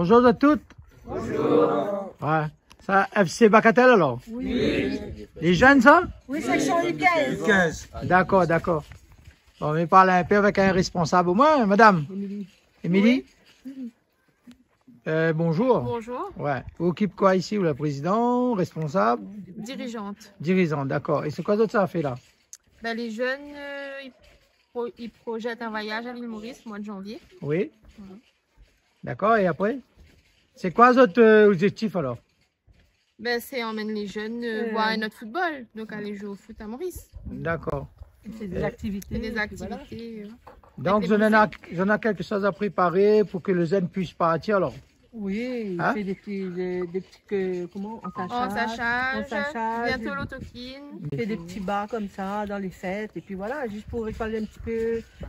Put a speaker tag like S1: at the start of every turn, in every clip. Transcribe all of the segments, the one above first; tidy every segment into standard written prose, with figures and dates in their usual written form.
S1: Bonjour à toutes. Bonjour. Ouais. Ça, FC Bacatel alors?
S2: Oui.
S1: Les jeunes, ça?
S2: Oui, section U15.
S1: 15. D'accord, d'accord. Bon, on va parler un peu avec un responsable au moins, madame.
S2: Émilie.
S1: Émilie? Bonjour.
S3: Bonjour.
S1: Ouais. Vous occupez quoi ici? Ou la présidente, responsable?
S3: Dirigeante.
S1: Dirigeante, d'accord. Et c'est quoi d'autre ça a fait là?
S3: Ben, les jeunes, ils projettent un voyage à l'île Maurice au mois de janvier.
S1: Oui. D'accord, et après? C'est quoi votre objectif alors?
S3: Ben, c'est emmène les jeunes voir notre football, donc aller jouer au foot à Maurice.
S1: D'accord.
S2: C'est des activités.
S3: C'est des activités.
S1: Donc, j'en ai quelque chose à préparer pour que les jeunes puissent partir alors?
S2: Oui, il
S1: Hein?
S2: fait des petits comment?
S3: En sachage,
S2: sachage.
S3: bientôt l'autokine.
S2: Il fait des petits bars comme ça dans les fêtes. Et puis voilà, juste pour récolter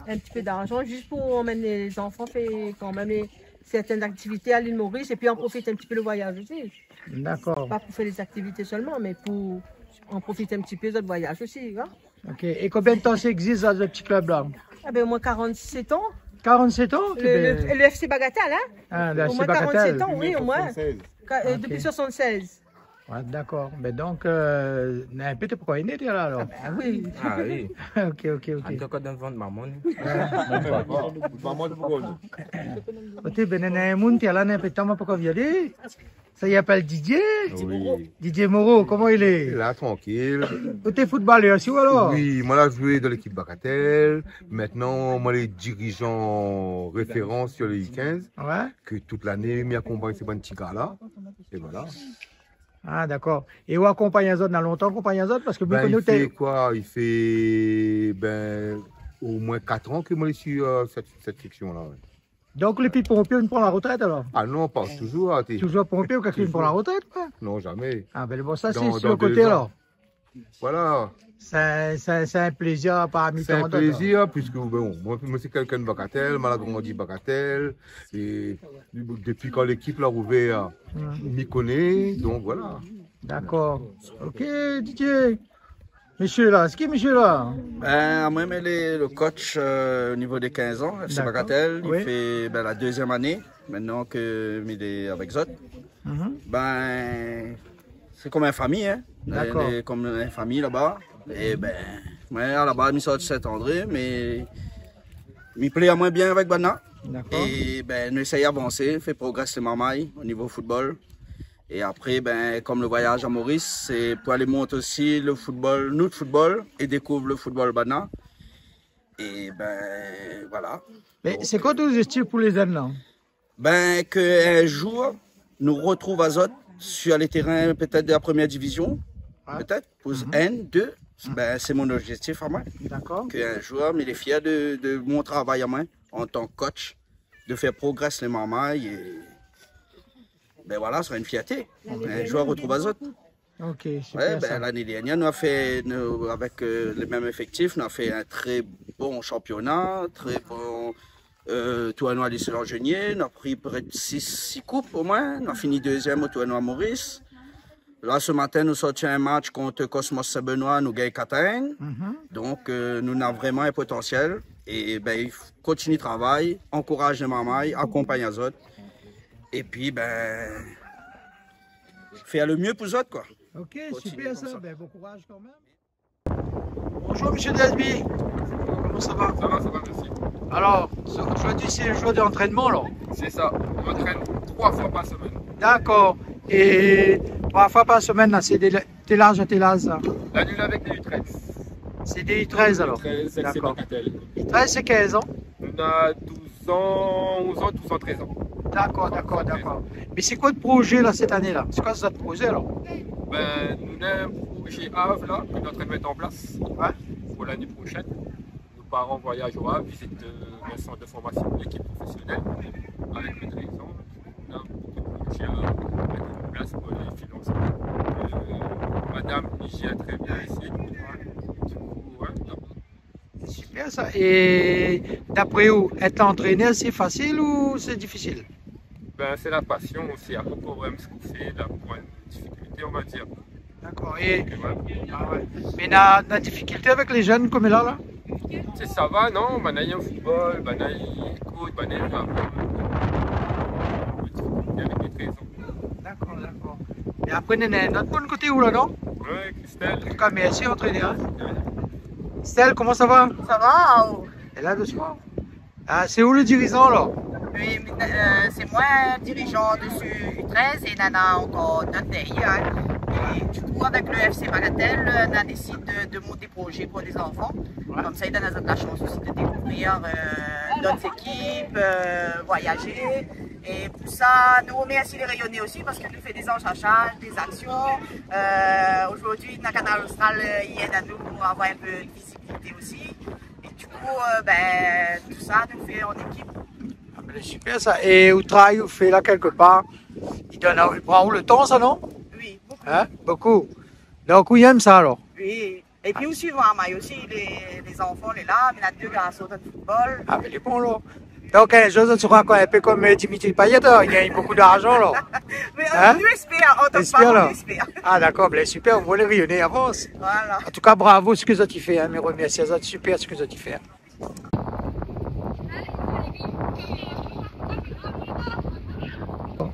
S2: un petit peu d'argent, juste pour emmener les enfants faire quand même certaines activités à l'île Maurice et puis en profiter un petit peu le voyage aussi.
S1: D'accord.
S2: Pas pour faire les activités seulement, mais pour en profiter un petit peu de notre voyage aussi. Hein?
S1: Ok. Et combien de temps ça existe dans ce petit club là?
S2: Ah ben, au moins 47 ans.
S1: 47 ans?
S2: Le FC Bagatelle, hein?
S1: Ah,
S2: Au moins 47 ans, oui, au moins. Depuis 76.
S1: Ouais, d'accord. Mais donc, un peu de pourquoi il est là alors?
S2: Ah oui.
S4: Ah oui.
S1: Ok, ok, ok.
S4: Encore d'un vent de maman.
S1: Ote, ben, un monde qui est là, un peu de temps pour qu'on vienne. Ça y appelle Didier?
S5: Oui.
S1: Didier Moreau, comment il est?
S5: Là, tranquille.
S1: Ote footballeur aussi ou alors?
S5: Oui, moi, là, je joué dans l'équipe Bacatel. Maintenant, moi, les dirigeants référents sur le I15,
S1: Ouais.
S5: que toute l'année, m'accompagnent ces bons petits gars-là. Et voilà.
S1: Ah, d'accord. Et où accompagne les autres? Dans longtemps accompagne les autres? Parce que
S5: Ben,
S1: nous,
S5: il fait quoi? Il fait au moins 4 ans que moi, je suis cette section-là. Ouais.
S1: donc, les petits pompiers, ils prennent la retraite alors?
S5: Ah non, pas toujours. Hein,
S1: Toujours pompier ou quelqu'un prend la retraite, quoi?
S5: Non, jamais.
S1: Ah, ben, bon, ça, c'est
S5: Dans
S1: sur le
S5: 2
S1: côté
S5: ans.
S1: alors.
S5: Voilà.
S1: C'est un plaisir parmi
S5: C'est
S1: tant
S5: un
S1: d'autres.
S5: plaisir, puisque bon, moi c'est quelqu'un de Bacatel, mal grandi Bacatel, et depuis quand l'équipe l'a ouvert, m'y connaît, donc voilà.
S1: D'accord. Ok, Didier. Monsieur là, c'est qui monsieur là?
S6: Ben, moi, mais le coach au niveau des 15 ans, FC
S1: D'accord.
S6: Bacatel, il
S1: Oui.
S6: fait la 2e année, maintenant qu'il est avec Zot. Ben, c'est comme une famille, hein.
S1: D'accord.
S6: Il est comme une famille là-bas. Et ben, moi, à la base, je sors de Saint-André, mais il plaît à moi bien avec Bana.
S1: D'accord.
S6: Et ben, nous essayons d'avancer, faire progresser les mamailles au niveau football. Et après, ben, comme le voyage à Maurice, c'est pour aller monter aussi le football, notre football, et découvrir le football Bana. Et ben, voilà.
S1: Mais c'est quoi tous les styles pour les jeunes là?
S6: Ben, qu'un jour, nous retrouve à Zot sur les terrains peut-être de la première division, peut-être, pour N, 2. Ben, c'est mon objectif à moi.
S1: D'accord.
S6: Qu'un jour, il est fier de mon travail à moi, en tant que coach, de faire progresser les mamailles. Et ben voilà, ce sera une fierté. Un joueur retrouve à Zot.
S1: Ok, super
S6: Ouais,
S1: ça.
S6: ben, l'année dernière, nous avons fait, avec les mêmes effectifs, nous avons fait un très bon championnat, très bon tournoi lycée Langenier. Nous avons pris près de 6 coupes au moins. Nous avons fini 2e au tournoi Maurice. Là, ce matin, nous sortions un match contre Cosmos Saint-Benoît, nous gagnons 4-1. Donc, nous avons vraiment un potentiel. Et ben, il faut continuer le travail, encourager les mamailles, accompagner les autres. Et puis, ben, faire le mieux pour les autres, quoi.
S1: Ok,
S6: Continuez
S1: super
S6: comme
S1: ça.
S6: ça.
S1: Ben, bon courage quand même. Bonjour monsieur Desby. Comment ça va?
S7: Ça va, merci.
S1: Alors, aujourd'hui c'est le jour d'entraînement alors?
S7: C'est ça, on m'entraîne 3 fois par semaine.
S1: D'accord. Et 3 fois par semaine, là, c'est tes larges à tes larges, ça?
S7: La nulle avec des U13.
S1: C'est des U13 alors?
S7: 13, c'est
S1: D'accord.
S7: Bacatel.
S1: U13 c'est 15 ans?
S7: On a 12 ans, 11 ans, 12 ans, 13 ans.
S1: D'accord, d'accord, d'accord. Mais c'est quoi le projet là cette année là? C'est quoi ce projet alors?
S7: Ben, nous avons un projet Havre là, qu'on est en train de mettre en place pour l'année prochaine. Nos parents voyagent au Havre, visitent un centre de formation de l'équipe professionnelle avec une raison. On a beaucoup de projets à mettre en place pour les financements. Madame y gère très bien ici. Du coup, ouais,
S1: Super ça. Et d'après vous, être entraîneur c'est facile ou c'est difficile?
S7: ben, c'est la passion aussi, à propos même ce qu'on fait, la point de difficulté, on va dire.
S1: D'accord. Et
S7: Et voilà.
S1: ah ouais. Mais la difficulté avec les jeunes comme là?
S7: C'est ça va, non? Ben, il y a un football, ben, il court, ben, il y a
S1: Et après, notre bon côté où là, non?
S7: Ouais, Christelle.
S1: En tout cas, merci, entraîneur. Stella, comment ça va?
S4: Ça va?
S1: Et là, doucement. Ah, c'est où le dirigeant, là?
S4: Oui, c'est moi dirigeant dessus U13 et Nana encore notre pays. Hein. Et du coup, avec le FC Bagatelle, on a décidé de monter des projets pour les enfants. Ouais. Comme ça, ils donnent la chance aussi de découvrir d'autres équipes, voyager. Et pour ça, nous remercions les rayonnés aussi parce qu'ils nous fait des enchachages, des actions. Aujourd'hui, dans le canal austral, il aide à nous pour avoir un peu de visibilité aussi. Et du coup, tout ça nous fait en équipe.
S1: Ah, mais c'est super ça. Et au travail, vous faites là quelque part, il prend où le temps, ça, non?
S4: Oui, beaucoup.
S1: Hein? Beaucoup. Donc, vous aimez ça, alors?
S4: Oui. Et puis, aussi, on aussi les enfants, les là, on a 2 garçons de football.
S1: Ah, mais il est bon, là. Donc, un jour, tu seras un peu comme Dimitri Payet, il gagne beaucoup d'argent, là.
S4: Mais
S1: hein?
S4: on espère, on espère.
S1: Ah, d'accord, ben, super, vous voulez rayonner, avance.
S4: Voilà.
S1: En tout cas, bravo ce que vous avez fait, hein, mes remercie, c'est super ce que vous avez fait.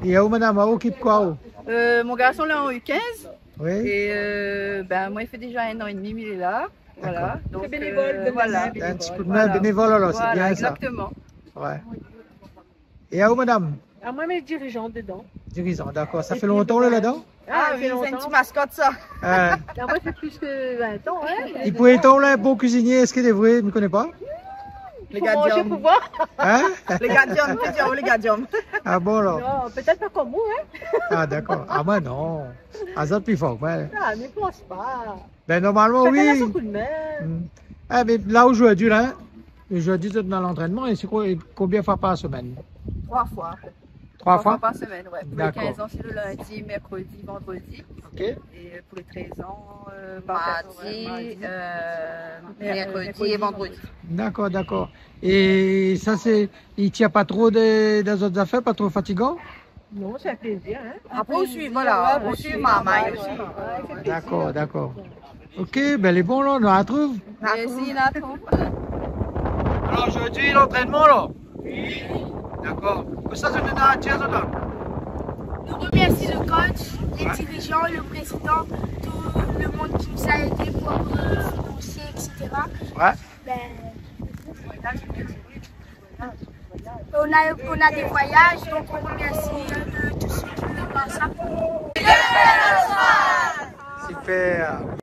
S1: Et où, madame, où qui quoi?
S8: Mon garçon là en U15.
S1: Oui.
S8: Et moi, il fait déjà 1 an et demi, il est là. Voilà. Donc,
S2: bénévole,
S8: voilà.
S1: Un petit coup de main bénévole, alors, c'est bien
S8: exactement.
S1: ça. Ouais. Et où, madame?
S2: Ah, moi, mes dirigeants dedans.
S1: Dirigeant, d'accord. Ça fait longtemps, là-dedans?
S4: Ah oui, c'est une petite mascotte, ça.
S2: Ah, moi, ça fait plus que 20 ans. Hein.
S1: Il pourrait être là un bon cuisinier, est-ce qu'il est vrai? Je ne connais pas.
S4: Les gardiens.
S1: Hein?
S4: Les gardiens, les gardiens.
S1: Ah bon, alors?
S2: Non, peut-être pas comme vous, hein.
S1: Ah, d'accord. Ah, moi, non. Ah, ça, plus fort, ouais.
S2: Ah, mais pense pas.
S1: Ben, normalement,
S2: Chacun a
S1: oui.
S2: son coup de main.
S1: Ah, mais là, aujourd'hui, là, jeudi, dans l'entraînement, et c'est combien de fois par semaine?
S8: 3 fois.
S1: 3 fois?
S8: Par semaine, ouais. Pour les 15 ans, c'est le lundi, mercredi, vendredi.
S1: Ok.
S8: Et pour les 13 ans,
S4: Mardi, mercredi et vendredi.
S1: D'accord, d'accord. Et ça, il tient pas trop des autres affaires, pas trop fatigant?
S2: Non, c'est un plaisir, hein.
S4: Après, on suit, voilà, on suit Maman aussi.
S1: D'accord, d'accord. Ok, ben, les bons, là, on la trouve.
S8: merci, Nathan.
S1: Alors, aujourd'hui, l'entraînement, là? Oui. D'accord. Ça, c'est une tiens, là.
S9: Nous remercions le coach, les dirigeants, le président, tout le monde qui nous a aidés pour financer, etc.
S1: Ouais.
S9: On a des voyages, donc on remercie de tous ceux qui nous passent ça.
S1: Super.